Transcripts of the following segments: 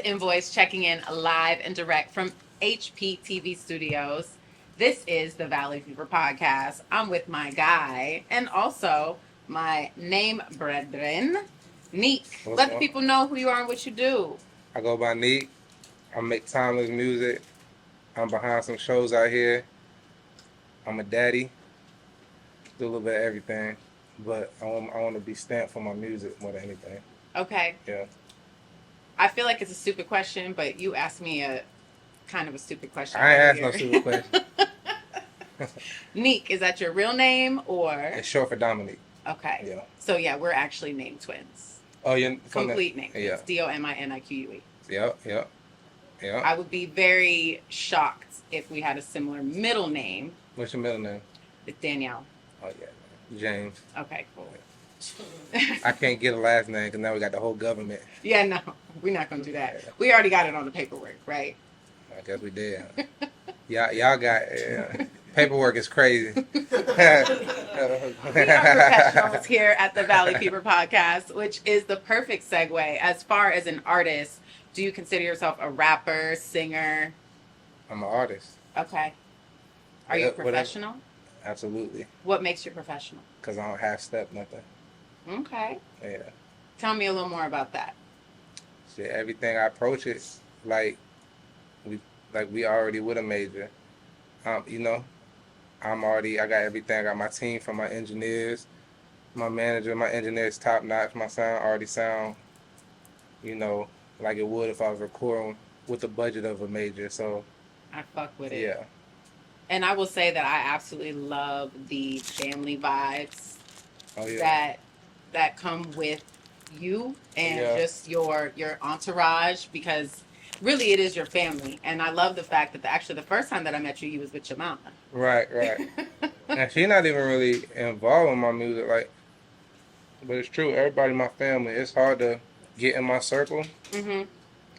the Invoice, checking in live and direct from HPTV Studios. This is the Valley Fever Podcast. I'm with my guy and also my name brethren, Nique. Let the people know who you are and what you do. I go by Nique. I make timeless music. I'm behind some shows out here. I'm a daddy. Do a little bit of everything. But I want to be stamped for my music more than anything. Okay. Yeah. I feel like it's a stupid question, but you asked me a kind of a stupid question. I ain't asked no stupid question. Nique, is that your real name or? It's short for Dominique. Okay. Yeah. So yeah, we're actually named twins. Oh, you're complete name. Yeah. It's Dominique. Yep. I would be very shocked if we had a similar middle name. What's your middle name? It's Danielle. Oh yeah, James. Okay, cool. I can't get a last name because now we got the whole government. Yeah, no, we're not gonna do that. We already got it on the paperwork, right? I guess we did. Y'all got paperwork is crazy. We are professionals here at the Valley Fever Podcast, which is the perfect segue. As far as an artist, do you consider yourself a rapper, singer? I'm an artist. Okay. Are you a professional? Absolutely. What makes you professional? Because I don't half step nothing. Okay. Yeah. Tell me a little more about that. Shit, everything I approach it like we already with a major. I got everything. I got my team from my engineers, my manager. My engineer's top notch. My sound already sound, like it would if I was recording with the budget of a major. So I fuck with it. Yeah. And I will say that I absolutely love the family vibes that come with you and just your entourage, because really it is your family. And I love the fact that the first time that I met you, you was with your mama. Right. And she's not even really involved in my music, but it's true. Everybody in my family, it's hard to get in my circle. Mm-hmm.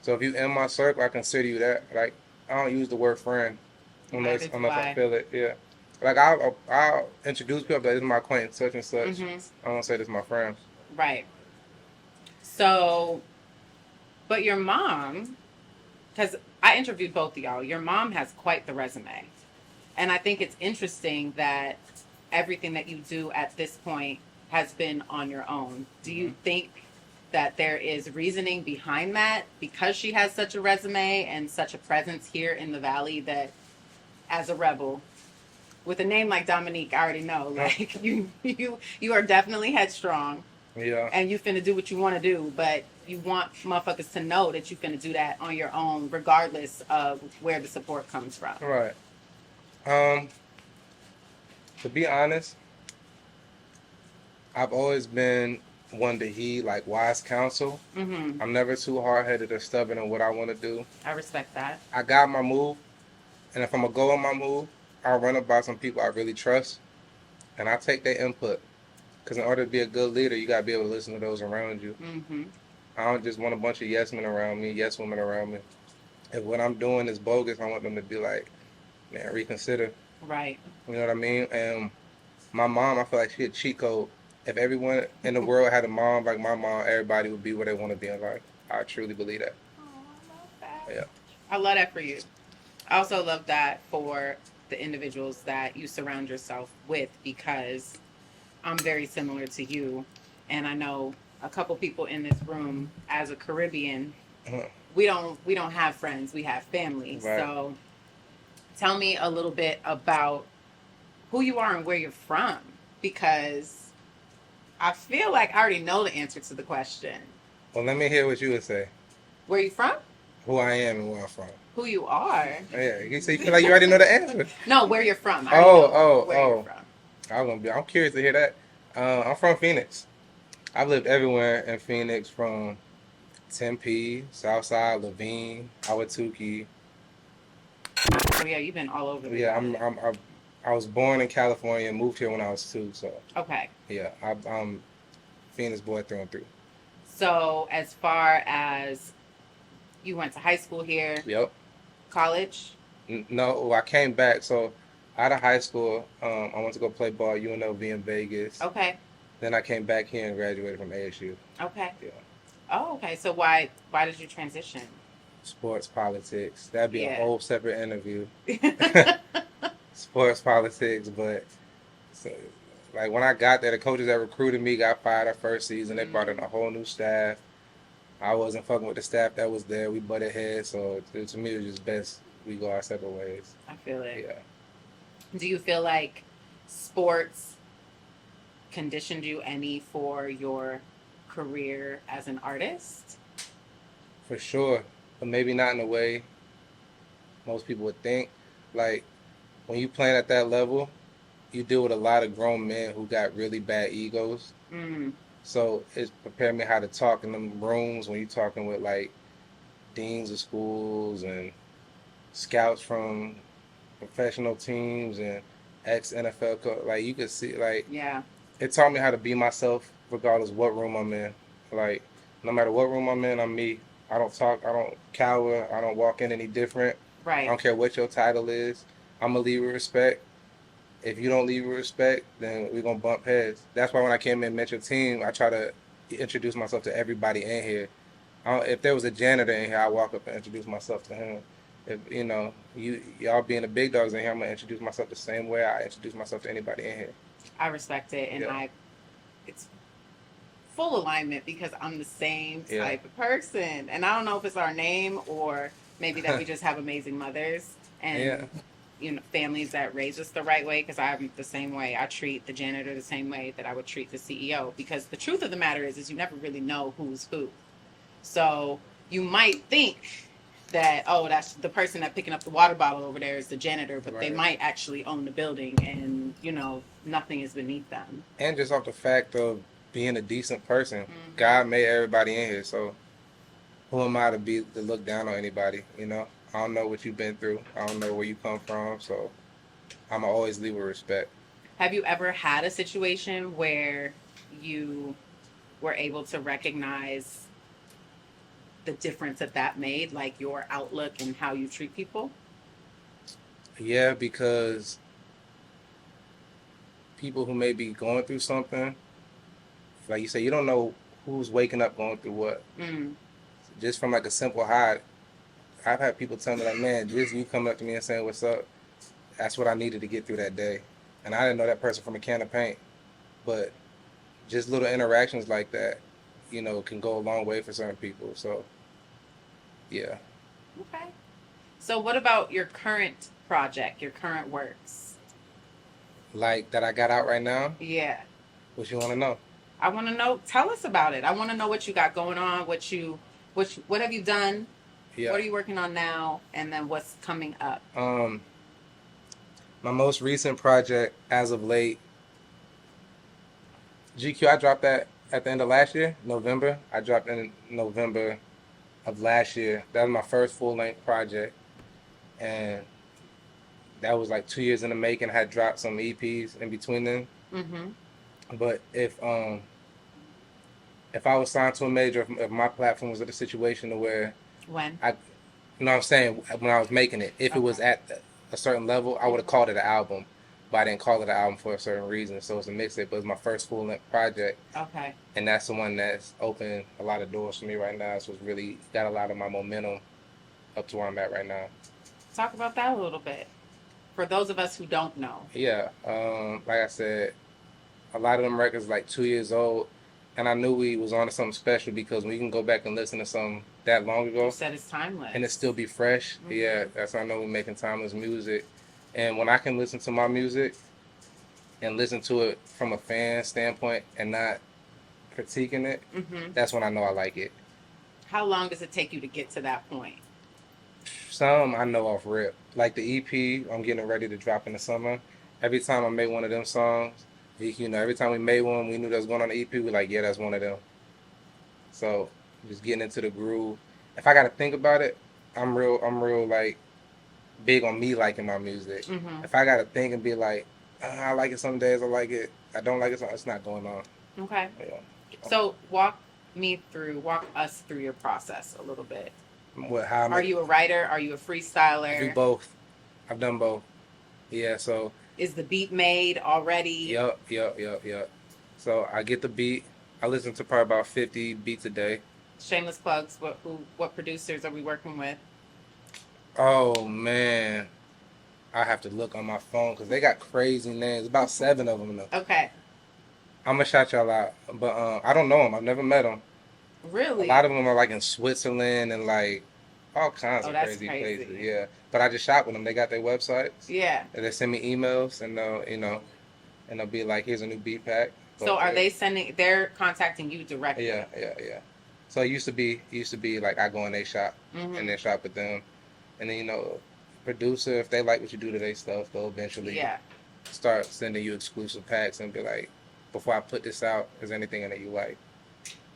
So if you in my circle, I consider you that. Like, I don't use the word friend unless I feel it. Yeah. Like, I'll introduce people, but this is my acquaintance, such and such. Mm-hmm. I won't say this is my friend. Right. So, but your mom, because I interviewed both of y'all, your mom has quite the resume. And I think it's interesting that everything that you do at this point has been on your own. Do you think that there is reasoning behind that because she has such a resume and such a presence here in the Valley, that as a rebel with a name like Dominique, I already know, like you are definitely headstrong. Yeah. And you finna do what you want to do, but you want motherfuckers to know that you finna do that on your own, regardless of where the support comes from. Right. To be honest, I've always been one to heed like wise counsel. Mm-hmm. I'm never too hard-headed or stubborn in what I want to do. I respect that. I got my move, and if I'm gonna go on my move, I'll run it by some people I really trust, and I take their input. Because in order to be a good leader, you gotta be able to listen to those around you. Mm-hmm. I don't just want a bunch of yes men around me, yes women around me. If what I'm doing is bogus, I want them to be like, man, reconsider. Right. You know what I mean? And my mom, I feel like she a cheat code. If everyone in the world had a mom like my mom, everybody would be where they want to be in life. I truly believe that. Oh, I love that. Yeah. I love that for you. I also love that for the individuals that you surround yourself with, because I'm very similar to you. And I know a couple people in this room, as a Caribbean, we don't have friends, we have family. Right. So tell me a little bit about who you are and where you're from, because I feel like I already know the answer to the question. Well, let me hear what you would say. Where you from? Who I am and where I'm from. Who you are. Yeah, you say you feel like you already know the answer. No, where you're from. Where you're from. I'm curious to hear that. I'm from Phoenix. I've lived everywhere in Phoenix, from Tempe, Southside, Laveen, Ahwatukee. Oh yeah, you've been all over. I was born in California and moved here when I was 2. So. Okay. Yeah, I'm Phoenix boy through and through. So as far as you went to high school here. Yep. College? No, I came back. So out of high school, I went to go play ball at UNLV in Vegas. Okay. Then I came back here and graduated from ASU. Okay. Yeah. Oh, okay. So why did you transition? Sports politics. That'd be a Yeah. whole separate interview. Sports politics, but so, like when I got there, the coaches that recruited me got fired our first season. They brought in a whole new staff. I wasn't fucking with the staff that was there. We butted heads, so to me it was just best we go our separate ways. I feel it. Yeah. Do you feel like sports conditioned you any for your career as an artist? For sure, but maybe not in the way most people would think. Like when you playing at that level, you deal with a lot of grown men who got really bad egos. Mm. So it's prepared me how to talk in them rooms when you're talking with like deans of schools and scouts from professional teams and ex NFL. Like you could see, like Yeah. it taught me how to be myself regardless what room I'm in. Like no matter what room I'm in, I'm me. I don't talk. I don't cower. I don't walk in any different. I Right. don't care what your title is. I'm gonna leave with respect. If you don't leave with respect, then we're gonna bump heads. That's why when I came in and met your team, I try to introduce myself to everybody in here. If there was a janitor in here, I walk up and introduce myself to him. If you know y'all being the big dogs in here, I'm gonna introduce myself the same way I introduce myself to anybody in here. I respect it, and Yeah. it's full alignment because I'm the same Yeah. type of person. And I don't know if it's our name or maybe that we just have amazing mothers and Yeah. families that raise us the right way, because I'm the same way. I treat the janitor the same way that I would treat the CEO, because the truth of the matter is you never really know who's who. So you might think that, oh, that's the person that picking up the water bottle over there is the janitor, but they Right. might actually own the building, and nothing is beneath them. And just off the fact of being a decent person, Mhm. God made everybody in here. So who am I to look down on anybody? You know, I don't know what you've been through. I don't know where you come from. So I'm always leave with respect. Have you ever had a situation where you were able to recognize the difference that made, like your outlook and how you treat people? Yeah, because people who may be going through something, like you say, you don't know who's waking up going through what. Mm. Just from like a simple hi, I've had people tell me like, man, just you coming up to me and saying what's up, that's what I needed to get through that day. And I didn't know that person from a can of paint. But just little interactions like that, can go a long way for certain people. So, yeah. Okay. So what about your current project, your current works? Like that I got out right now? Yeah. What you want to know? I want to know, tell us about it. I want to know what you got going on, what have you done? Yeah. What are you working on now? And then what's coming up? My most recent project as of late, GQ, I dropped that at the end of last year, November. I dropped in November of last year. That was my first full-length project. And that was like 2 years in the making. I had dropped some EPs in between them. Mm-hmm. But if I was signed to a major, if my platform was at a situation to where When? you know what I'm saying, when I was making it, if it was at a certain level, I would have called it an album. But I didn't call it an album for a certain reason. So it's a mixtape, but it's my first full-length project. Okay. And that's the one that's opened a lot of doors for me right now. So it's really got a lot of my momentum up to where I'm at right now. Talk about that a little bit. For those of us who don't know. Yeah. Like I said, a lot of them records like 2 years old. And I knew we was on to something special because when you can go back and listen to something that long ago. You said it's timeless. And it still be fresh. Mm-hmm. Yeah, that's how I know we're making timeless music. And when I can listen to my music and listen to it from a fan standpoint and not critiquing it, Mm-hmm. that's when I know I like it. How long does it take you to get to that point? Some I know off rip. Like the EP, I'm getting ready to drop in the summer. Every time I make one of them songs, every time we made one, we knew that was going on the EP, we're like, yeah, that's one of them. So just getting into the groove. If I got to think about it, I'm real like big on me liking my music. Mm-hmm. If I got to think and be like, I like it some days, I like it, I don't like it, it's not going on. Okay. Yeah. So walk us through your process a little bit. How Are you a writer? Are you a freestyler? I do both. I've done both. Yeah, so. Is the beat made already? Yup. So I get the beat. I listen to probably about 50 beats a day. Shameless plugs. What producers are we working with? Oh man, I have to look on my phone because they got crazy names. About 7 of them though. Okay. I'm gonna shout y'all out, but I don't know them. I've never met them. A Really? lot of them are like in Switzerland and like all kinds Oh, of that's crazy crazy. places. Yeah, but I just shop with them. They got their websites. Yeah. And they send me emails and and they'll be like, "Here's a new beat pack." So are they sending? They're contacting you directly. Yeah. So it used to be like I go in their shop and then shop with them, and then producer if they like what you do to their stuff, they'll eventually start sending you exclusive packs and be like, before I put this out, is there anything in it you like?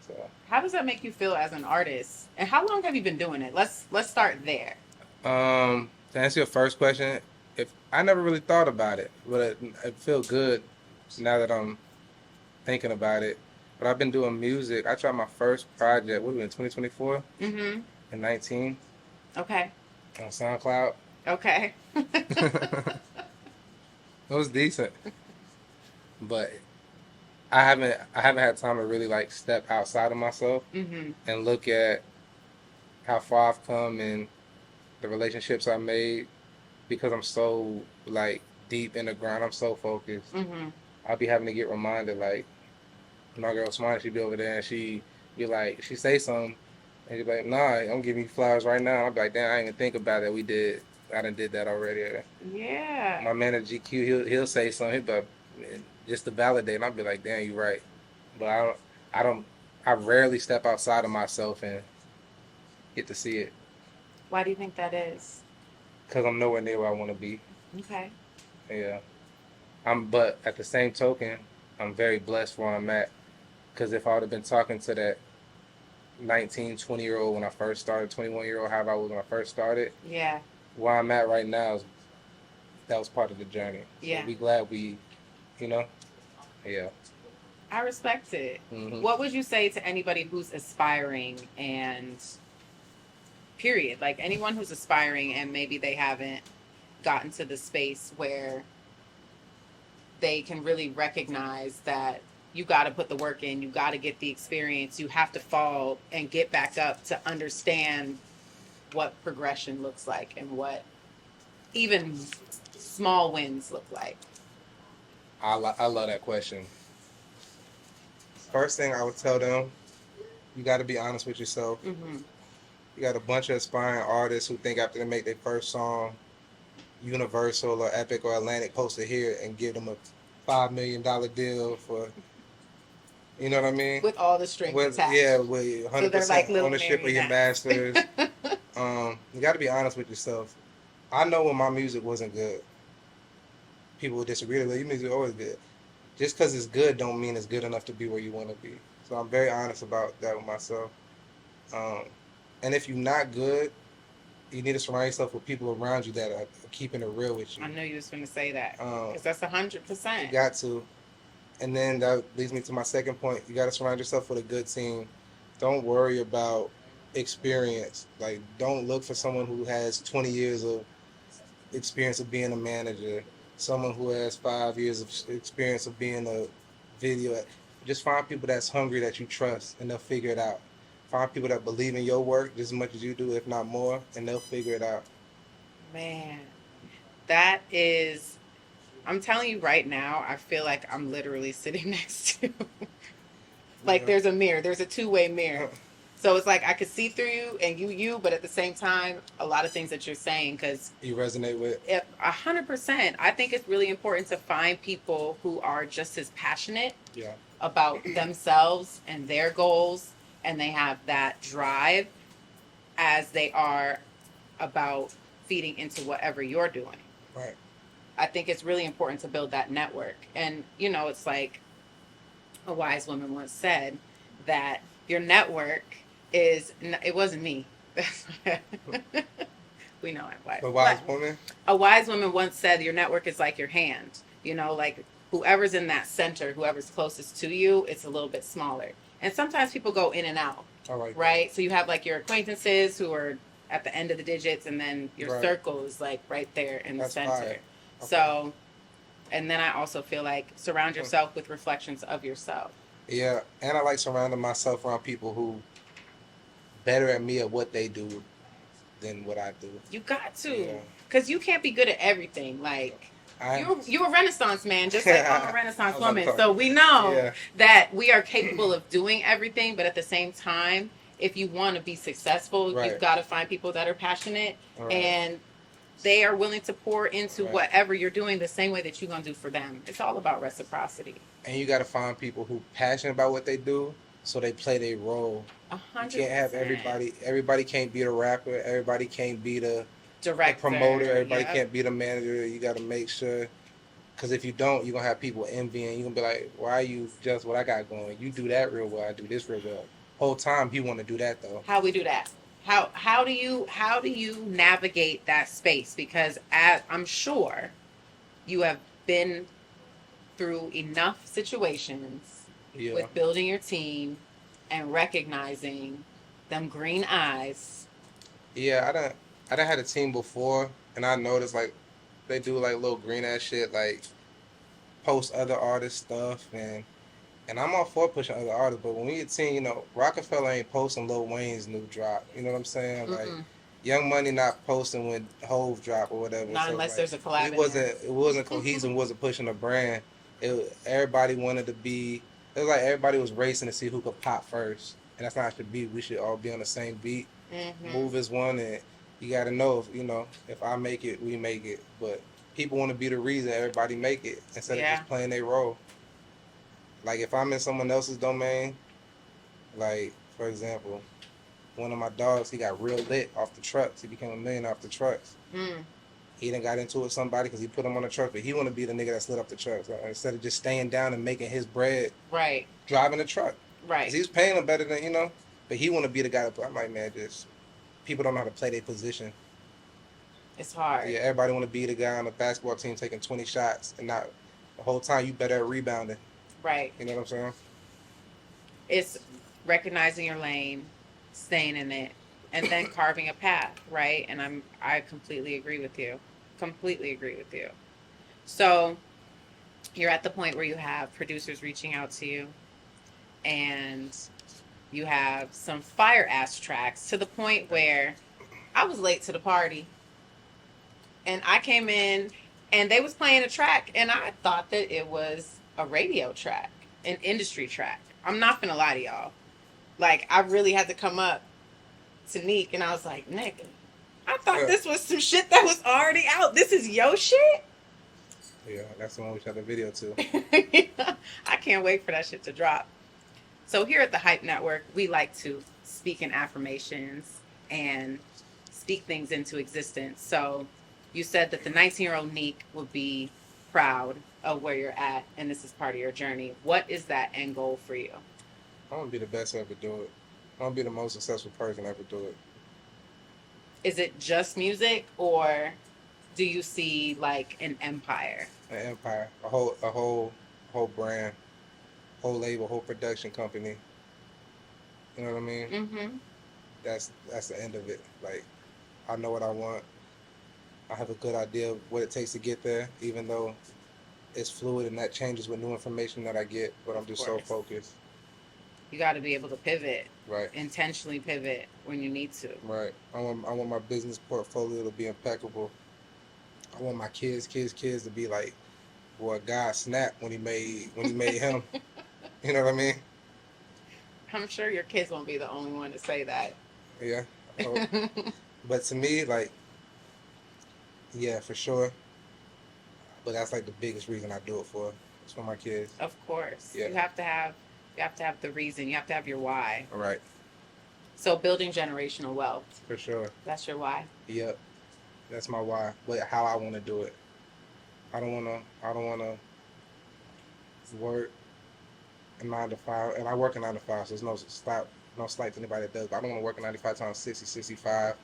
So how does that make you feel as an artist? And how long have you been doing it? Let's start there. To answer your first question, if I never really thought about it, but it feel good now that I'm thinking about it. But I've been doing music. I tried my first project, what was it, in 2024? Mm-hmm. In 19. Okay. On SoundCloud. Okay. It was decent. But I haven't had time to really like step outside of myself and look at how far I've come and the relationships I made because I'm so like deep in the grind. I'm so focused. I'll be having to get reminded like my girl Smart, she be over there and she be like, she say something and she be like, nah, I'm giving you flowers right now. I'll be like, damn, I didn't even think about that. I done did that already. Yeah. My man at GQ, he'll say something, he'll be like, just to validate, and I'll be like, damn, you're right. But I rarely step outside of myself and get to see it. Why do you think that is? Because I'm nowhere near where I want to be. Okay. Yeah. But at the same token, I'm very blessed where I'm at. Because if I would have been talking to that 19, 20-year-old when I first started, 21-year-old, however I was when I first started, yeah, where I'm at right now, that was part of the journey. Yeah. So be glad yeah. I respect it. What would you say to anybody who's aspiring and period? Like anyone who's aspiring and maybe they haven't gotten to the space where they can really recognize that you got to put the work in, you got to get the experience, you have to fall and get back up to understand what progression looks like and what even small wins look like. I love that question. First thing I would tell them, you got to be honest with yourself. You got a bunch of aspiring artists who think after they make their first song, Universal or Epic or Atlantic supposed to hear it and give them a $5 million deal for, you know what I mean? With all the strings attached. Yeah, with 100% so like ownership of your masters. You got to be honest with yourself. I know when my music wasn't good, people would disagree. Like, your music is always good. Just because it's good don't mean it's good enough to be where you want to be. So I'm very honest about that with myself. And if you're not good, you need to surround yourself with people around you that are keeping it real with you. I know you was going to say that. Because that's 100%. You got to. And then that leads me to my second point. You got to surround yourself with a good team. Don't worry about experience. Like, don't look for someone who has 20 years of experience of being a manager, someone who has 5 years of experience of being a video. Just find people that's hungry that you trust, and they'll figure it out. Find people that believe in your work just as much as you do, if not more, and they'll figure it out. Man, that is, I'm telling you right now, I feel like I'm literally sitting next to, like there's a mirror, there's a two-way mirror. So it's like I could see through you and you, but at the same time, a lot of things that you're saying, because you resonate with 100%. I think it's really important to find people who are just as passionate about themselves and their goals, and they have that drive as they are about feeding into whatever you're doing. Right. I think it's really important to build that network. And, it's like a wise woman once said that your network is, it wasn't me. We know I'm wise. A wise woman? A wise woman once said your network is like your hand. Like whoever's in that center, whoever's closest to you, it's a little bit smaller. And sometimes people go in and out. Right? So you have like your acquaintances who are at the end of the digits, and then your circle is like right there in the center. Okay. So, and then I also feel like surround yourself with reflections of yourself. Yeah, and I like surrounding myself around people who better at me at what they do than what I do. You got to, Yeah. because you can't be good at everything. Like I you're a Renaissance man, just like I'm a Renaissance I was about to woman. talk. So we know Yeah. that we are capable of doing everything, but at the same time, if you want to be successful, Right. you've got to find people that are passionate Right. and they are willing to pour into Right. whatever you're doing the same way that you're gonna do for them. It's all about reciprocity. And you got to find people who passionate about what they do, so they play their role. 100%. You can't have everybody. Everybody can't be the rapper. Everybody can't be the Director, promoter. Everybody yep. can't be the manager. You got to make sure, because if you don't, you're gonna have people envying. You're gonna be like, why are you just what I got going? You do that real well. I do this real well. Whole time he want to do that though. How we do that? How do you navigate that space? Because I'm sure you have been through enough situations Yeah. with building your team and recognizing them green eyes. Yeah, I done had a team before, and I noticed like they do like little green ass shit, like post other artists stuff, and I'm all for pushing other artists, but when we a team, you know, Rockefeller ain't posting Lil Wayne's new drop. You know what I'm saying? Like Young Money not posting when Hove drop or whatever. Not so, unless like, there's a collab. It wasn't cohesive. Wasn't pushing a brand. Everybody wanted to be. It was like everybody was racing to see who could pop first, and that's not how it should be. We should all be on the same beat. Move as one, and you got to know if I make it, we make it. But people want to be the reason everybody make it instead of just playing their role. Like if I'm in someone else's domain, like for example, one of my dogs, he got real lit off the trucks. He became a millionaire off the trucks. He done got into it with somebody because he put him on the truck, but he want to be the nigga that slid off the trucks instead of just staying down and making his bread. Right. Driving the truck. Right. 'Cause he's paying him better than but he want to be the guy that. I'm like, man, just people don't know how to play their position. It's hard. Yeah, everybody want to be the guy on the basketball team taking 20 shots and not the whole time you better at rebounding. Right. You know what I'm saying? It's recognizing your lane, staying in it, and then carving a path, right? And I completely agree with you. Completely agree with you. So you're at the point where you have producers reaching out to you and you have some fire ass tracks to the point where I was late to the party and I came in and they was playing a track and I thought that it was a radio track, an industry track. I'm not gonna lie to y'all. Like, I really had to come up to Nique and I was like, nigga, I thought this was some shit that was already out. This is your shit? Yeah, that's the one we shot the video to. I can't wait for that shit to drop. So here at the Hype Network, we like to speak in affirmations and speak things into existence. So you said that the 19-year-old Nique would be proud of where you're at, and this is part of your journey. What is that end goal for you? I want to be the best to ever do it. I want to be the most successful person to ever do it. Is it just music, or do you see like an empire? An empire, a whole brand, whole label, whole production company. You know what I mean? Mm-hmm. That's the end of it. Like, I know what I want. I have a good idea of what it takes to get there, even though it's fluid and that changes with new information that I get. But I'm just so focused. You got to be able to pivot. Right. Intentionally pivot when you need to. Right. I want my business portfolio to be impeccable. I want my kids to be like, boy, God snapped when he made him. You know what I mean? I'm sure your kids won't be the only one to say that. Yeah. But to me, like, yeah, for sure. But that's like the biggest reason I do it for. It's for my kids. Of course. Yeah. You have to have the reason. You have to have your why. All right. So building generational wealth. For sure. That's your why. Yep. That's my why. But how I want to do it. I don't wanna work a 9 to 5, and I work a 9 to 5, so there's no slight to anybody that does. But I don't want to work a 9 to 5 times 60, 65.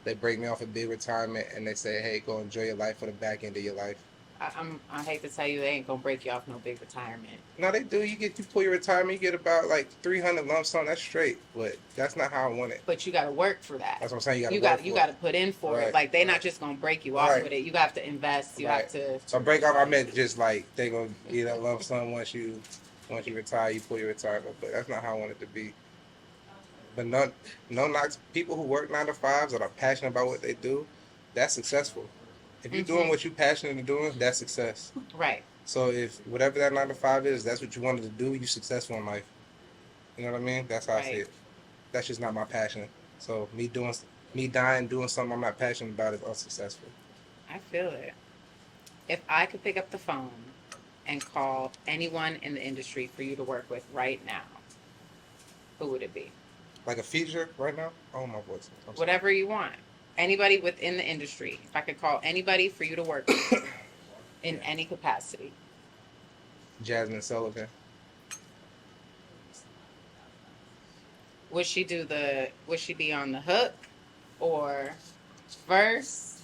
They break me off a big retirement, and they say, "Hey, go enjoy your life for the back end of your life." I hate to tell you, they ain't gonna break you off no big retirement. No, they do. You pull your retirement, you get about like 300 lump sum. That's straight, but that's not how I want it. But you got to work for that. That's what I'm saying. You got to put in for it. Like, they're not just gonna break you off with it. You have to invest. You have to. So break off, I meant just like they gonna get that lump sum once you retire, you pull your retirement. But that's not how I want it to be. But no knocks. People who work 9 to 5s that are passionate about what they do, that's successful. If you're doing what you're passionate doing, that's success. Right. So if whatever that 9 to 5 is, that's what you wanted to do, you're successful in life. You know what I mean? That's how I see it. That's just not my passion. So me dying doing something I'm not passionate about is unsuccessful. I feel it. If I could pick up the phone and call anyone in the industry for you to work with right now, who would it be? Like a feature right now? Oh, my voice. Whatever you want. Anybody within the industry. If I could call anybody for you to work with in any capacity. Jasmine Sullivan. Would she be on the hook or verse?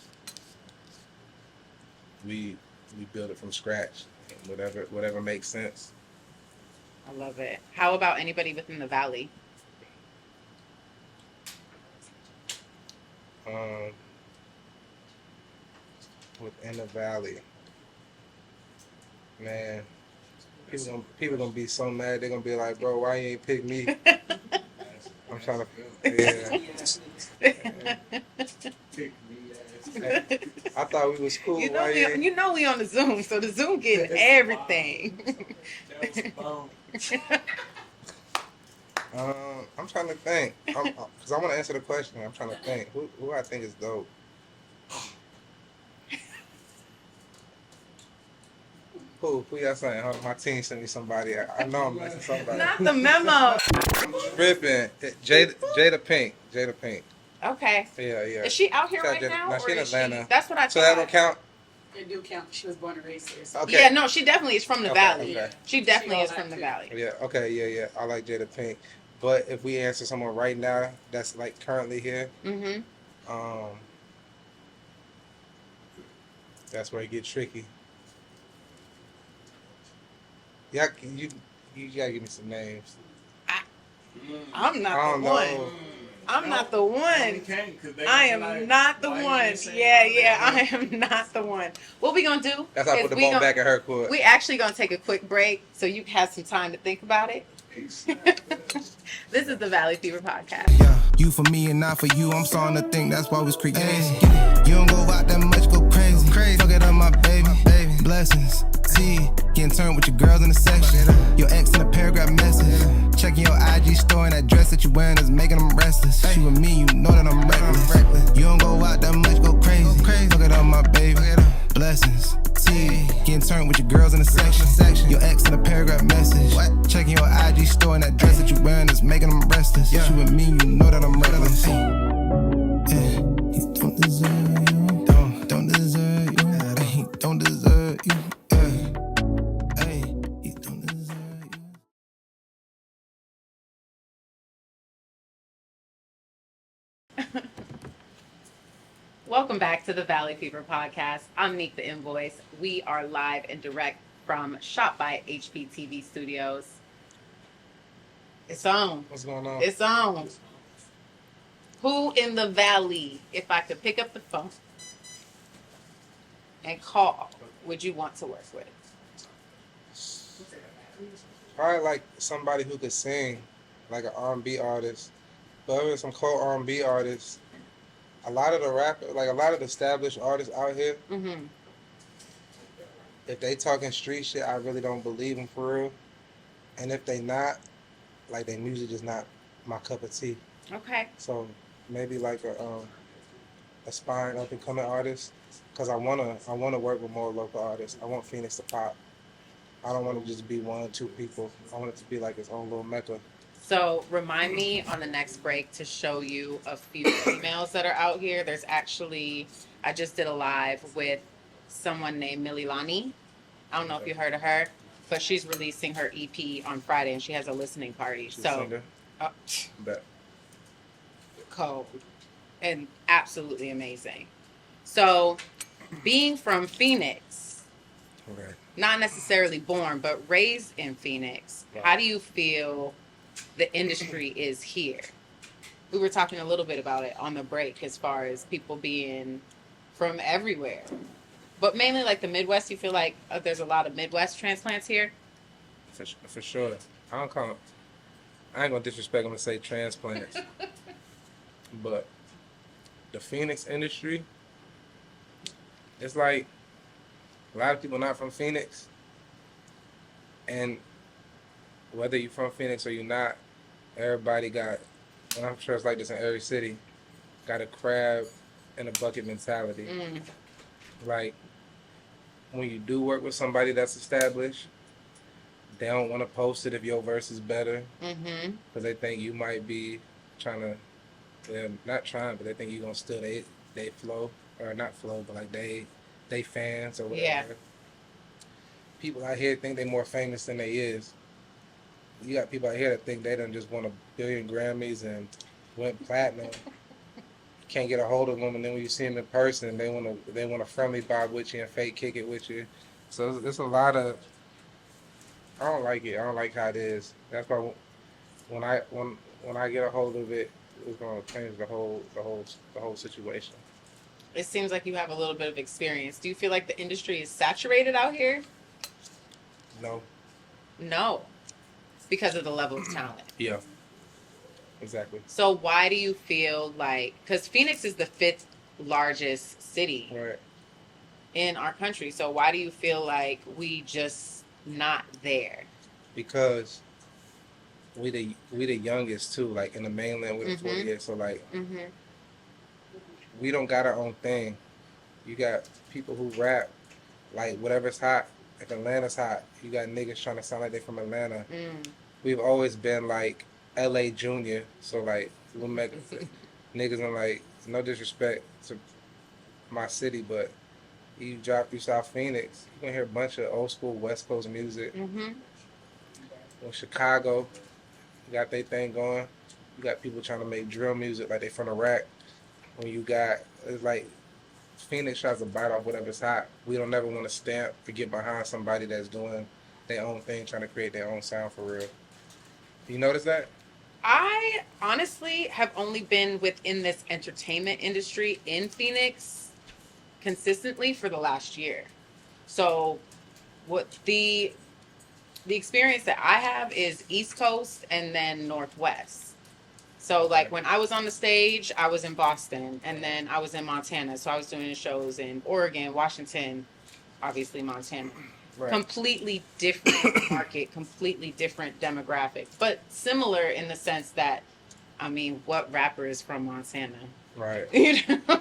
We build it from scratch. Whatever makes sense. I love it. How about anybody within the Valley? Within the Valley. Man, people gonna be so mad. They're gonna be like, bro, why you ain't pick me? I'm trying to, I thought we was cool. You know we on the Zoom, so the Zoom getting everything. I'm trying to think. Because I want to answer the question. I'm trying to think. Who I think is dope? Who y'all saying? Hold on, my team sent me somebody. I know I'm missing somebody. Not the memo. Tripping. Jada Pink. Okay. Yeah. Is she out here right now? No, she in Atlanta. That's what I thought. So that don't count? It do count. She was born and raised here. So. Okay. Yeah, no, she definitely is from the Valley. Okay. She definitely is from the Valley. Yeah, okay, yeah. I like Jada Pink. But if we answer someone right now that's like currently here, that's where it gets tricky. Yeah, you gotta give me some names. I'm not the one. I'm not the one. I am not the one. Yeah, I am not the one. What we gonna do? That's how I put the ball back in her court. We actually gonna take a quick break so you have some time to think about it. This is the Valley Fever Podcast. Yeah, you for me and not for you. I'm starting to think that's why we create. You don't go out that much, go crazy. Fuck it up, my baby. Blessings. See, getting turned with your girls in the section. Your ex in a paragraph message. Checking your IG story and that dress that you wearing is making them restless. You and me, you know that I'm reckless. You don't go out that much, go crazy. Fuck it up, my baby. Blessings. See, getting turned with your girls in the section. Your ex in a paragraph message. Checking your IG story and that dress that you wearing is making them restless. You and me, you know that I'm reckless. Yeah, he don't deserve you. Don't deserve you. He don't deserve you. Welcome back to the Valley Fever Podcast. I'm Nique the Invoice. We are live and direct from ShotByHPTV studios. It's on. What's going on? It's on. Who in the Valley, if I could pick up the phone and call, would you want to work with? Probably like somebody who could sing, like an R&B artist. But if it's some cold R&B artists, a lot of the rappers, like a lot of the established artists out here, if they talking street shit, I really don't believe them for real. And if they not, like their music is not my cup of tea. Okay. So maybe like a aspiring up and coming artist, because I wanna work with more local artists. I want Phoenix to pop. I don't want to just be 1 or 2 people. I want it to be like its own little mecca. So remind me on the next break to show you a few females that are out here. There's actually, I just did a live with someone named Mililani. I don't know if you heard of her, but she's releasing her EP on Friday and she has a listening party. She's a singer? Bet. Cold and absolutely amazing. So being from Phoenix, Okay. not necessarily born, but raised in Phoenix, how do you feel the industry is here? We were talking a little bit about it on the break as far as people being from everywhere, but mainly like the Midwest. You feel like there's a lot of Midwest transplants here? For sure. I don't call them. I ain't gonna disrespect them and say transplants, but the Phoenix industry, it's like a lot of people not from Phoenix, and whether you're from Phoenix or you're not, everybody got, and I'm sure it's like this in every city, got a crab in a bucket mentality. Like, when you do work with somebody that's established, they don't want to post it if your verse is better, because they think you might be trying to, they're not trying, but they think you're going to steal they flow, or not flow, but like they fans or whatever. Yeah. People out here think they more famous than they is. You got people out here that think they done just won 1 billion Grammys and went platinum. Can't get a hold of them, and then when you see them in person, they want to friendly vibe with you and fake kick it with you. So it's a lot of, I don't like it. I don't like how it is. That's why when I get a hold of it, it's gonna change the whole situation. It seems like you have a little bit of experience. Do you feel like the industry is saturated out here? No. No. Because of the level of talent. Yeah. Exactly. So why do you feel like, because Phoenix is the 5th largest city Right. in our country, so why do you feel like we just not there? Because we the youngest too. Like in the mainland, we're the 40th. So like we don't got our own thing. You got people who rap like whatever's hot. If Atlanta's hot, you got niggas trying to sound like they from Atlanta. We've always been like LA Junior, so like we'll make niggas and like, no disrespect to my city, but you drive through South Phoenix, you're gonna hear a bunch of old school West Coast music. In Chicago, you got their thing going. You got people trying to make drill music like they from Iraq. When you got, it's like Phoenix tries to bite off whatever's hot. We don't ever want to stamp or get behind somebody that's doing their own thing, trying to create their own sound for real. You notice that? I honestly have only been within this entertainment industry in Phoenix consistently for the last year. So what the experience that I have is East Coast and then Northwest. So like when I was on the stage, I was in Boston, and then I was in Montana. So I was doing shows in Oregon, Washington, obviously Montana. Right. Completely different market, completely different demographic, but similar in the sense that, I mean, what rapper is from Montana? Right. You know?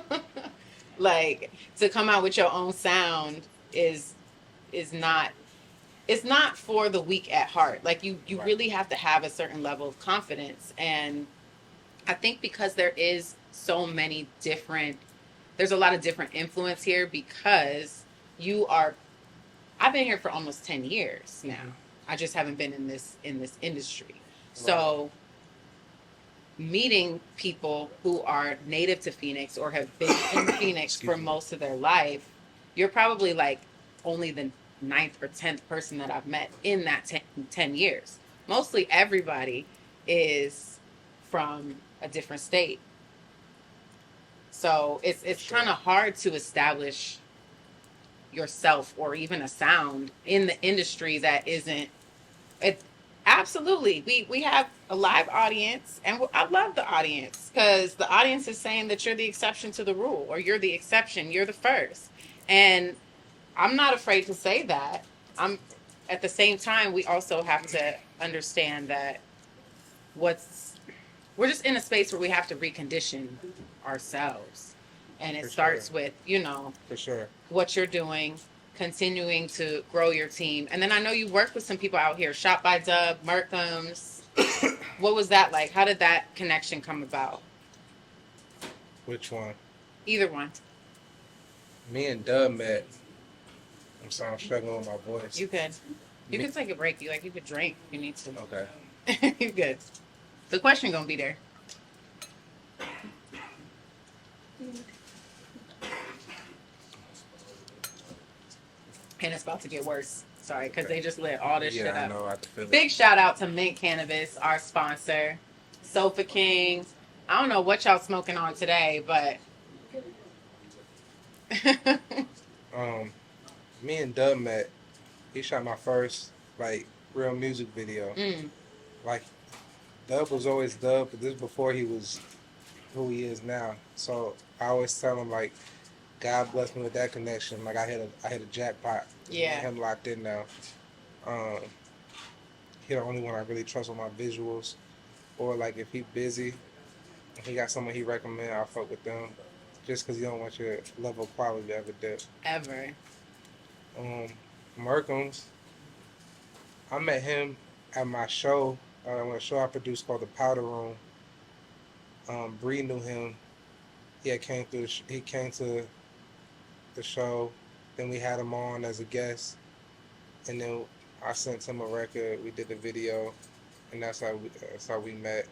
Like, to come out with your own sound is not, it's not for the weak at heart. Like, you Right. really have to have a certain level of confidence. And I think because there is so many different, there's a lot of different influence here, because I've been here for almost 10 years now. I just haven't been in this industry. Right. So meeting people who are native to Phoenix or have been in Phoenix for most of their life, you're probably like only the 9th or 10th person that I've met in that 10 years. Mostly everybody is from a different state. So it's Sure. kind of hard to establish yourself or even a sound in the industry that isn't it. Absolutely, we have a live audience, and I love the audience, because the audience is saying that you're the exception to the rule, or you're the exception, you're the first. And I'm not afraid to say that. At the same time, we also have to understand that we're just in a space where we have to recondition ourselves. And it starts with, For sure. what you're doing, continuing to grow your team. And then I know you work with some people out here, Shot by Dub, Merkham's. What was that like? How did that connection come about? Which one? Either one. Me and Dub met. I'm sorry, I'm struggling with my voice. You could take a break. You could drink if you need to. Okay. You're good. The question gonna be there. And it's about to get worse. Sorry, because they just lit all this shit up. Yeah, I know. I can feel it. Big shout out to Mint Cannabis, our sponsor. Sofa King. I don't know what y'all smoking on today, but Me and Dub met. He shot my first real music video. Like Dub was always Dub, but this before he was who he is now. So I always tell him like, God bless me with that connection. Like I hit a jackpot. Yeah. Him locked in now. He the only one I really trust with my visuals. Or like if he busy, if he got someone he recommend, I'll fuck with them. Just because you don't want your level of quality to ever dip. Ever. Merkham's, I met him at my show, a show I produced called The Powder Room. Bree knew him. He came to the show. Then we had him on as a guest. And then I sent him a record. We did the video. And that's how we met.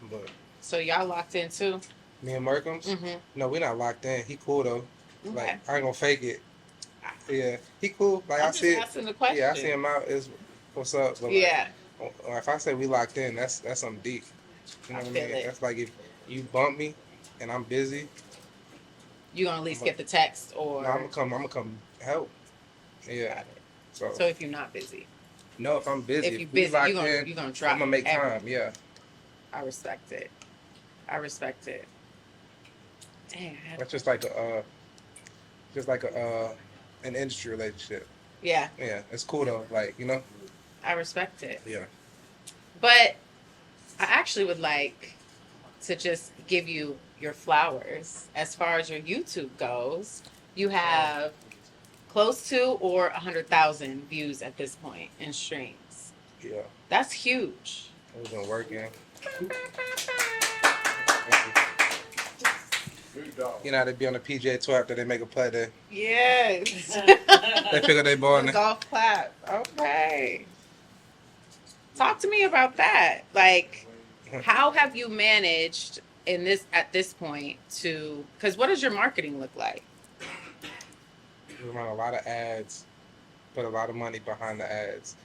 But So y'all locked in too? me and Merkham's? Mm-hmm. No, we're not locked in. He cool though. Okay. Like I ain't gonna fake it. Yeah, he cool. Like I'm I just see asking the question. Yeah, I see him out. Is what's up? But Yeah. like, if I say we locked in, that's something deep. You know I what I feel mean? it. That's like if you bump me and I'm busy, You gonna at least get the text or? no, I'm gonna come help. Yeah. Got it. So, So if you're not busy, no, if I'm busy, if you're we busy, locked you're in, gonna drop. I'm gonna make everything. time. Yeah. I respect it. I respect it. Dang. That's just like an industry relationship. Yeah, Yeah, it's cool though. Like I respect it. Yeah. But I actually would like to just give you your flowers. As far as your YouTube goes, you have close to or 100,000 views at this point in streams. Yeah. That's huge. We've been working. You know how they be on the PGA Tour after they make a play, they Yes. figure they ball in the Golf clap. Okay. Talk to me about that. Like, how have you managed at this point to? Because what does your marketing look like? We run a lot of ads, put a lot of money behind the ads.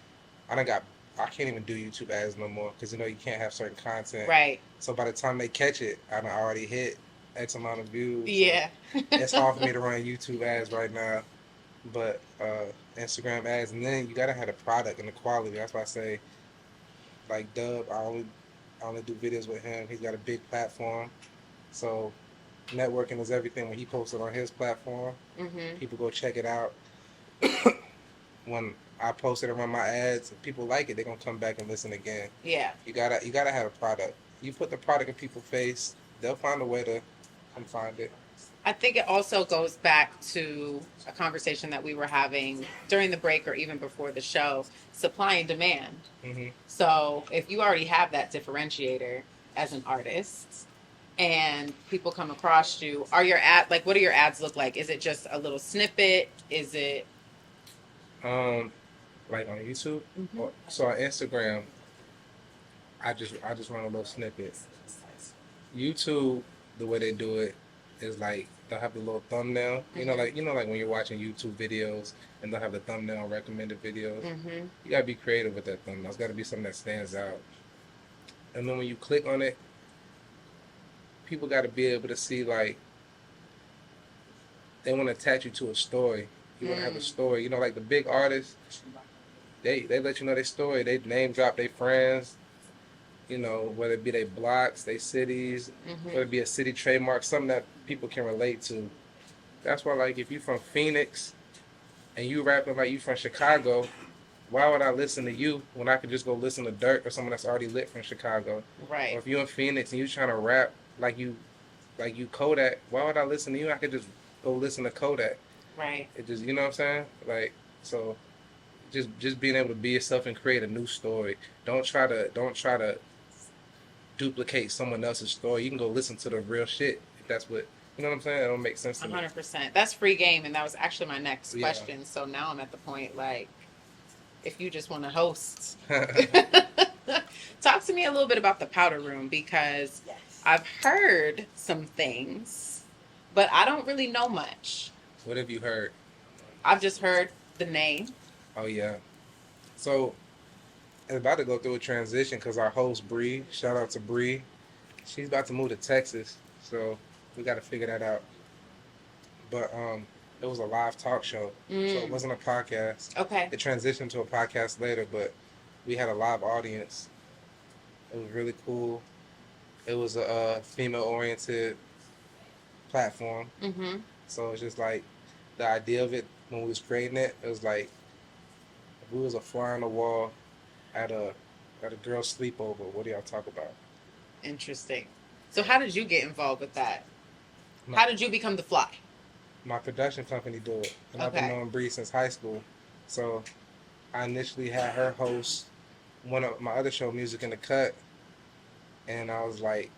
I can't even do YouTube ads no more because you can't have certain content. Right. So by the time they catch it, I done already hit X amount of views. Yeah. So it's hard for me to run YouTube ads right now, but Instagram ads, and then you gotta have the product and the quality. That's why I say, like Dub, I only do videos with him. He's got a big platform, so networking is everything. When he posted on his platform, Mm-hmm. people go check it out. When I post it and run my ads, if people like it, they're gonna come back and listen again. Yeah. You gotta have a product. You put the product in people's face, they'll find a way to come find it. I think it also goes back to a conversation that we were having during the break or even before the show, supply and demand. Mm-hmm. So if you already have that differentiator as an artist and people come across you, what do your ads look like? Is it just a little snippet? Is it Like on YouTube, Mhm. so on Instagram, I just run a little snippet. YouTube, the way they do it is like they'll have the little thumbnail. Like when you're watching YouTube videos and they'll have the thumbnail recommended videos. Mm-hmm. You gotta be creative with that thumbnail. It's gotta be something that stands out. And then when you click on it, people gotta be able to see like they want to attach you to a story. You want to have a story. Like the big artists, they let you know their story. They name drop their friends. Whether it be their blocks, their cities, whether it be a city trademark, something that people can relate to. That's why, like, if you from Phoenix and you rapping like you from Chicago, why would I listen to you when I could just go listen to Dirk or someone that's already lit from Chicago? Right. Or if you in Phoenix and you trying to rap like you Kodak, why would I listen to you? I could just go listen to Kodak. Right. It just, you know what I'm saying? Like, so just being able to be yourself and create a new story. Don't try to duplicate someone else's story. You can go listen to the real shit if that's what, you know what I'm saying? It don't make sense to me. 100%. That's free game, and that was actually my next Yeah. question. So now I'm at the point, like, if you just want to host, talk to me a little bit about the Powder Room, because I've heard some things, but I don't really know much. What have you heard? I've just heard the name. Oh, yeah. So, it's about to go through a transition because our host, Bree, shout out to Bree, she's about to move to Texas. So, we got to figure that out. But it was a live talk show, so it wasn't a podcast. Okay. It transitioned to a podcast later, but we had a live audience. It was really cool. It was a female-oriented platform. Mm-hmm. So it's just like the idea of it when we was creating it, it was like if we was a fly on the wall at a girl's sleepover. What do y'all talk about? Interesting. So how did you get involved with that? My, How did you become the fly? my production company do it, and I've Okay. been knowing Bree since high school. So I initially had her host one of my other show, Music in the Cut, and I was like,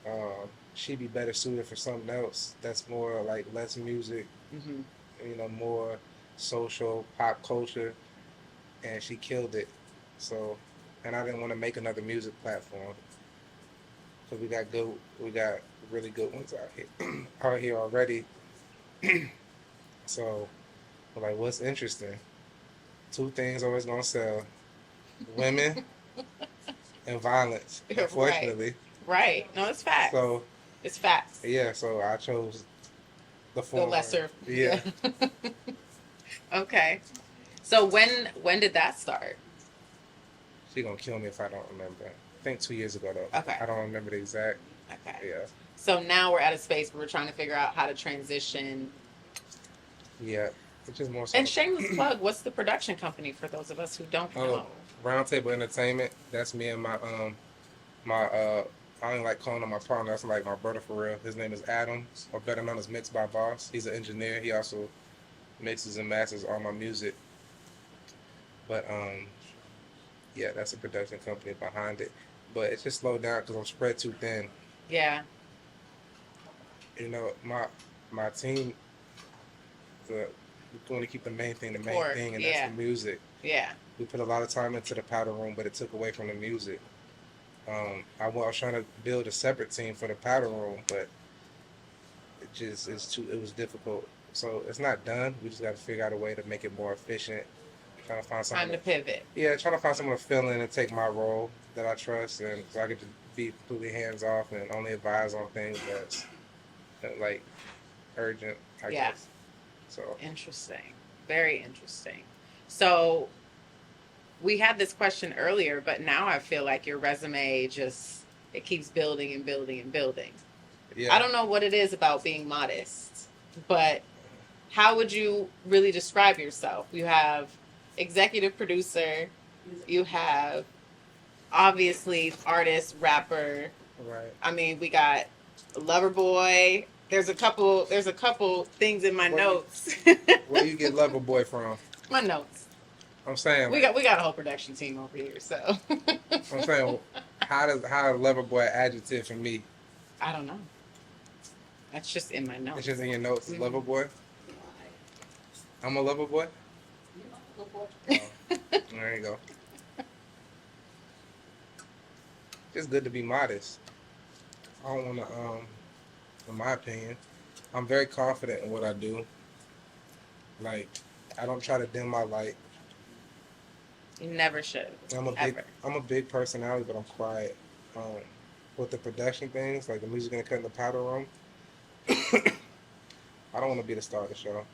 she'd be better suited for something else that's more like less music, Mm-hmm. you know, more social pop culture, and she killed it. So, and I didn't want to make another music platform because we got really good ones out here, out here already. So, like, what's interesting? Two things always gonna sell: women and violence. Unfortunately, Right. No, it's facts. so It's facts. yeah, so I chose the The former. lesser. Yeah. Okay. So when did that start? She gonna kill me if I don't remember. I think 2 years ago though. Okay. I don't remember the exact. Okay. Yeah. So now we're at a space where we're trying to figure out how to transition. Yeah. It's just more so. And shameless plug, what's the production company for those of us who don't know? Roundtable Entertainment. That's me and my I don't like calling him my partner. That's like my brother for real. His name is Adam, or better known as Mixed by Boss. He's an engineer. He also mixes and masters all my music. But yeah, that's a production company behind it. But it's just slowed down because I'm spread too thin. Yeah. You know, my team, we want to keep the main thing, and Core, that's yeah. the music. Yeah. We put a lot of time into the powder room, but it took away from the music. I was trying to build a separate team for the powder room, but it was difficult. So it's not done. We just got to figure out a way to make it more efficient. Trying to find someone. Time to pivot. Yeah, trying to find someone to fill in and take my role that I trust, and so I could just be completely hands off and only advise on things that's like urgent, I Yeah. guess. So Interesting. Very interesting. So we had this question earlier, but now I feel like your resume it keeps building and building and building. yeah, I don't know what it is about being modest, but how would you really describe yourself? You have executive producer, you have obviously artist, rapper. right. I mean, we got lover boy. There's a couple things in my Where you- notes. Where you get Lover Boy from? My notes. I'm saying, We got a whole production team over here, so I'm saying, how does Lover Boy adjective for me? I don't know. That's just in my notes. It's just in your notes, Mhm. Lover Boy. I'm a Lover Boy. There you go. It's good to be modest. I don't want to, in my opinion, I'm very confident in what I do. Like, I don't try to dim my light. You never should. I'm Ever. a big personality, but I'm quiet. With the production things, like the music and the cut in the powder room, I don't want to be the star of the show.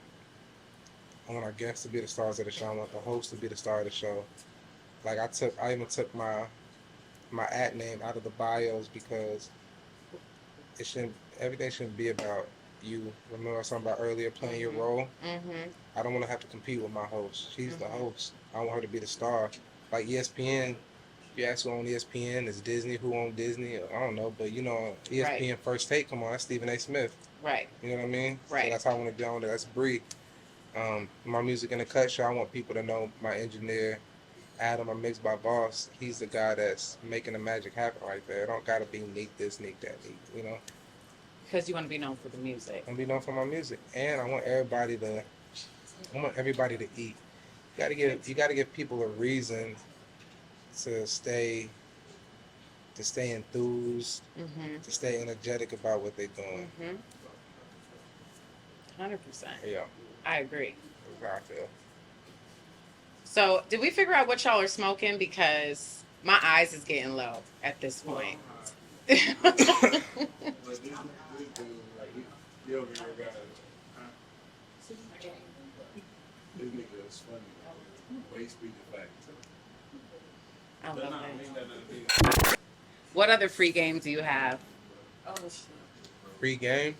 I want our guests to be the stars of the show. I want the host to be the star of the show. Like I even took my ad name out of the bios because everything shouldn't be about you. Remember I was talking about earlier, playing your role? Mm-hmm. I don't want to have to compete with my host. She's the host. I want her to be the star. Like ESPN, if you ask who owns ESPN, it's Disney. Who owns Disney? I don't know. But, you know, ESPN First Take, come on, that's Stephen A. Smith. Right. You know what I mean? Right. So that's how I want to be on there. That's Bree. My music in the cut show, I want people to know my engineer, Adam, my Mixed by Boss. He's the guy that's making the magic happen right there. It don't got to be Nique this, Nique that, Nique, you know? Because you want to be known for the music. I want to be known for my music. And I want everybody to eat. You gotta give people a reason to stay enthused, Mm-hmm. to stay energetic about what they're doing. Mm-hmm. 100%. Yeah, I agree. that's how I feel. So, did we figure out what y'all are smoking? Because my eyes is getting low at this point. I love it. What other free games do you have? Oh, shit. Free game.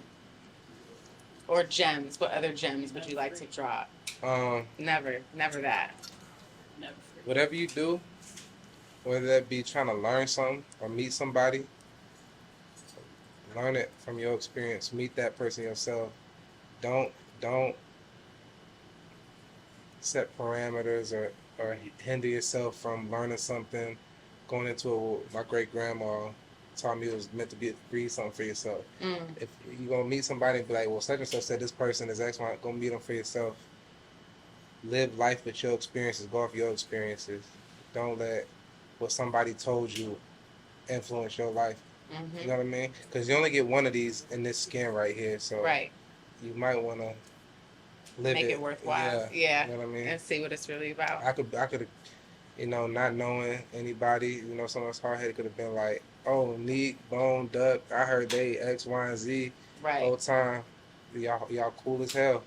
Or gems? What other gems would you like to drop? Never that. Never free. Whatever you do, whether that be trying to learn something or meet somebody, learn it from your experience. Meet that person yourself. Don't set parameters or hinder yourself from learning something. Going into it, my great grandma taught me it was meant to be read something for yourself. If you're gonna meet somebody and be like, well, such and such said this person is X, Y, go meet them for yourself. Live life with your experiences. Go off your experiences. Don't let what somebody told you influence your life. You know what I mean? Because you only get one of these in this skin right here, so Right. you might want to live Make it worthwhile. Yeah. You know what I mean? And see what it's really about. I could, not knowing anybody, someone's hard-headed could have been like, oh, Nique, Bone, Duck, I heard they X, Y, and Z Right. whole time. Y'all cool as hell.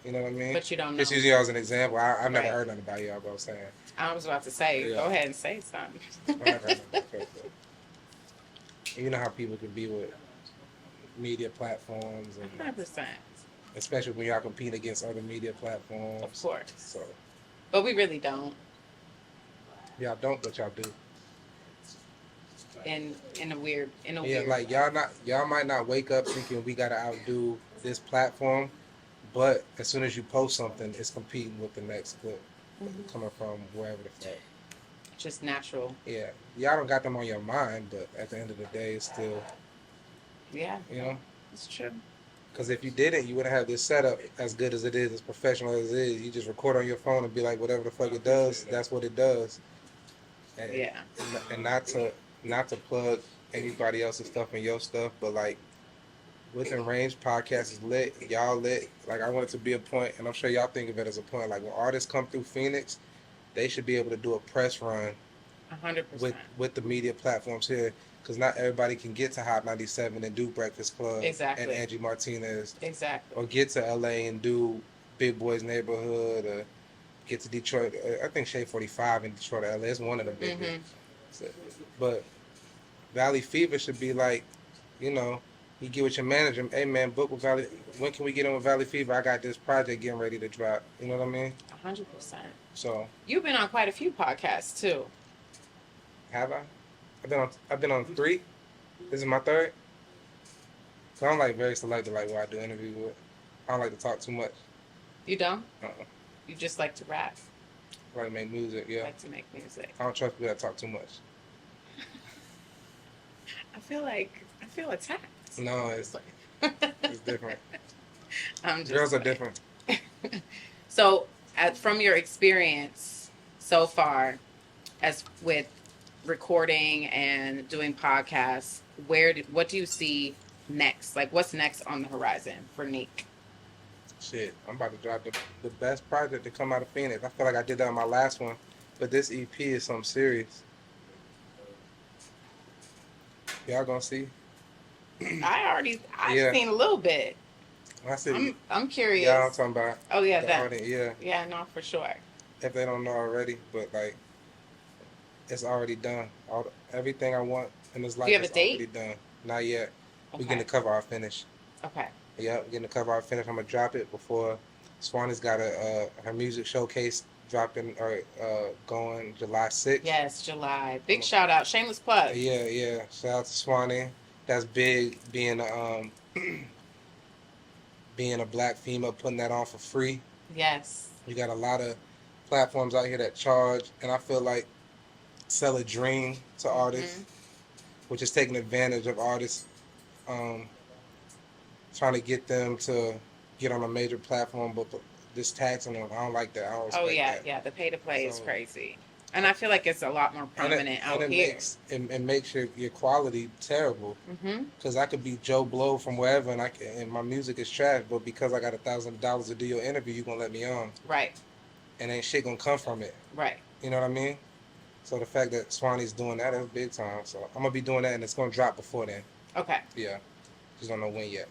You know what I mean? But you don't know. Just using y'all as an example. I've never Right. heard nothing about y'all, but I'm saying. I was about to say, Yeah. go ahead and say something. I've never heard nothing about y'all, but you know how people can be with media platforms, and 100%. especially when y'all compete against other media platforms. Of course. So But we really don't. y'all don't, but y'all do. In a weird Like y'all might not wake up thinking we gotta outdo this platform, but as soon as you post something, it's competing with the next clip coming from wherever the fuck. just natural. Yeah, y'all don't got them on your mind, but at the end of the day, it's still, Yeah. It's true. Because if you didn't, you wouldn't have this setup as good as it is, as professional as it is. You just record on your phone and be like, whatever the fuck it does, that's what it does. And, Yeah. And not to plug anybody else's stuff and your stuff, but like Within Range podcast is lit. Y'all lit. Like I want it to be a point, and I'm sure y'all think of it as a point. Like when artists come through Phoenix, they should be able to do a press run 100%. with the media platforms here, because not everybody can get to Hot 97 and do Breakfast Club Exactly. and Angie Martinez, Exactly. or get to LA and do Big Boy's Neighborhood, or get to Detroit. I think Shade 45 in Detroit or LA is one of the big ones. But Valley Fever should be like, you get with your manager, hey man, book with Valley. When can we get in with Valley Fever? I got this project getting ready to drop. You know what I mean? 100%. So You've been on quite a few podcasts too. have I? I've been on 3. This is my 3rd. So I'm like very selective, like what I do interviews with. I don't like to talk too much. You don't? Uh-uh. You just like to rap. I like to make music. Yeah. Like to make music. I don't trust people that talk too much. I feel attacked. No, it's different. I'm just Girls are playing. different. So, from your experience so far, as with recording and doing podcasts, what do you see next? Like, what's next on the horizon for Nique? Shit, I'm about to drop the best project to come out of Phoenix. I feel like I did that on my last one, but this EP is something serious. Y'all gonna see? I've Yeah. seen a little bit. I see. I'm curious. Yeah, I'm talking about. Oh yeah, the that. audience, yeah. Yeah, no, for sure. If they don't know already, but like, it's already done. Everything I want in this life you have is a date? already done. Not yet. We're Okay. getting the cover art finished. Okay. Yeah, we're getting the cover art finished. I'm gonna drop it before Swanee's got her music showcase dropping or going July 6th. Yes, July. Big shout out. Shameless plug. Yeah. Shout out to Swanee. That's big, being a black female, putting that on for free. Yes. You got a lot of platforms out here that charge, and I feel like sell a dream to artists, which is taking advantage of artists, trying to get them to get on a major platform, but this taxing them. I don't like that. I don't respect that. Yeah. The pay to play is So- crazy, and I feel like it's a lot more prominent out here. It makes your quality terrible. Because I could be Joe Blow from wherever, and my music is trash, but because I got $1,000 to do your interview, you gonna let me on, Right. and ain't shit gonna come from it. Right. You know what I mean? So the fact that Swanee's doing that is big time. So I'm gonna be doing that, and it's gonna drop before then. Okay. Yeah, just don't know when yet.